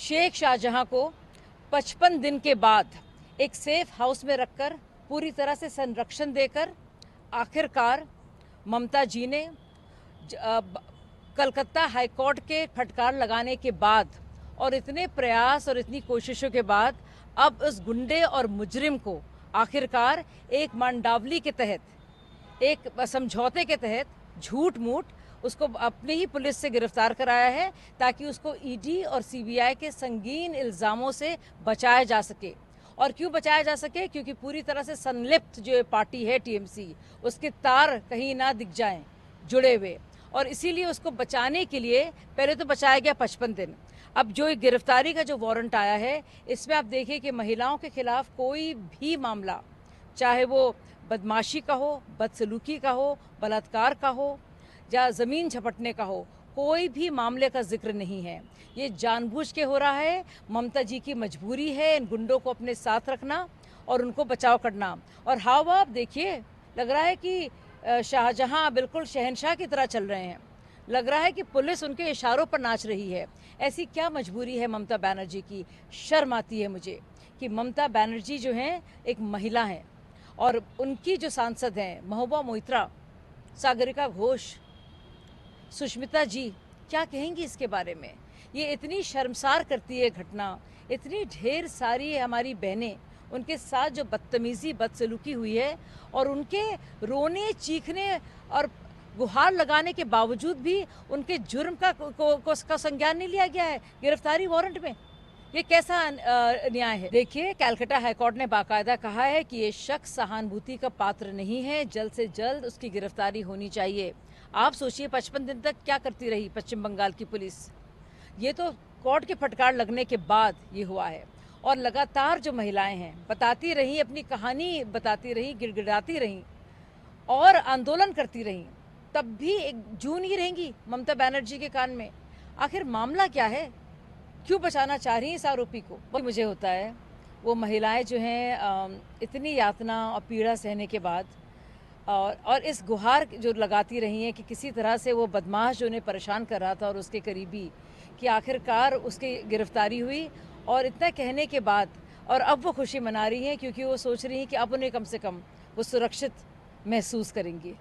शेख शाहजहां को 55 दिन के बाद एक सेफ हाउस में रखकर पूरी तरह से संरक्षण देकर आखिरकार ममता जी ने कलकत्ता हाईकोर्ट के फटकार लगाने के बाद और इतने प्रयास और इतनी कोशिशों के बाद अब उस गुंडे और मुजरिम को आखिरकार एक मांडावली के तहत, एक समझौते के तहत झूठ मूठ उसको अपने ही पुलिस से गिरफ्तार कराया है ताकि उसको ईडी और सीबीआई के संगीन इल्ज़ामों से बचाया जा सके। और क्यों बचाया जा सके? क्योंकि पूरी तरह से संलिप्त जो पार्टी है टीएमसी, उसके तार कहीं ना दिख जाएं जुड़े हुए, और इसीलिए उसको बचाने के लिए पहले तो बचाया गया 55 दिन। अब जो गिरफ्तारी का जो वारंट आया है, इसमें आप देखिए कि महिलाओं के खिलाफ कोई भी मामला, चाहे वो बदमाशी का हो, बदसलूकी का हो, बलात्कार का हो या ज़मीन झपटने का हो, कोई भी मामले का जिक्र नहीं है। ये जानबूझ के हो रहा है। ममता जी की मजबूरी है इन गुंडों को अपने साथ रखना और उनको बचाव करना। और हाव आप देखिए, लग रहा है कि शाहजहां बिल्कुल शहंशाह की तरह चल रहे हैं। लग रहा है कि पुलिस उनके इशारों पर नाच रही है। ऐसी क्या मजबूरी है ममता बनर्जी की? शर्म आती है मुझे कि ममता बनर्जी जो हैं एक महिला हैं और उनकी जो सांसद हैं महबूबा मोइत्रा, सागरिका घोष, सुष्मिता जी, क्या कहेंगी इसके बारे में? ये इतनी शर्मसार करती है घटना। इतनी ढेर सारी हमारी बहनें, उनके साथ जो बदतमीज़ी बदसलूकी हुई है और उनके रोने चीखने और गुहार लगाने के बावजूद भी उनके जुर्म का संज्ञान नहीं लिया गया है गिरफ्तारी वारंट में। ये कैसा न्याय है? देखिए, कलकत्ता हाईकोर्ट ने बाकायदा कहा है कि ये शख्स सहानुभूति का पात्र नहीं है, जल्द से जल्द उसकी गिरफ्तारी होनी चाहिए। आप सोचिए 55 दिन तक क्या करती रही पश्चिम बंगाल की पुलिस। ये तो कोर्ट के फटकार लगने के बाद ये हुआ है। और लगातार जो महिलाएं हैं बताती रही, अपनी कहानी बताती रही, गिड़गिड़ाती रही और आंदोलन करती रही, तब भी एक जून ही रहेंगी ममता बनर्जी के कान में। आखिर मामला क्या है? क्यों बचाना चाह रही हैं इस आरोपी को? वो मुझे होता है वो महिलाएं जो हैं इतनी यातना और पीड़ा सहने के बाद और इस गुहार जो लगाती रही हैं कि किसी तरह से वो बदमाश जो उन्हें परेशान कर रहा था और उसके करीबी, कि आखिरकार उसकी गिरफ्तारी हुई। और इतना कहने के बाद और अब वो खुशी मना रही हैं क्योंकि वो सोच रही हैं कि अब उन्हें कम से कम वो सुरक्षित महसूस करेंगी।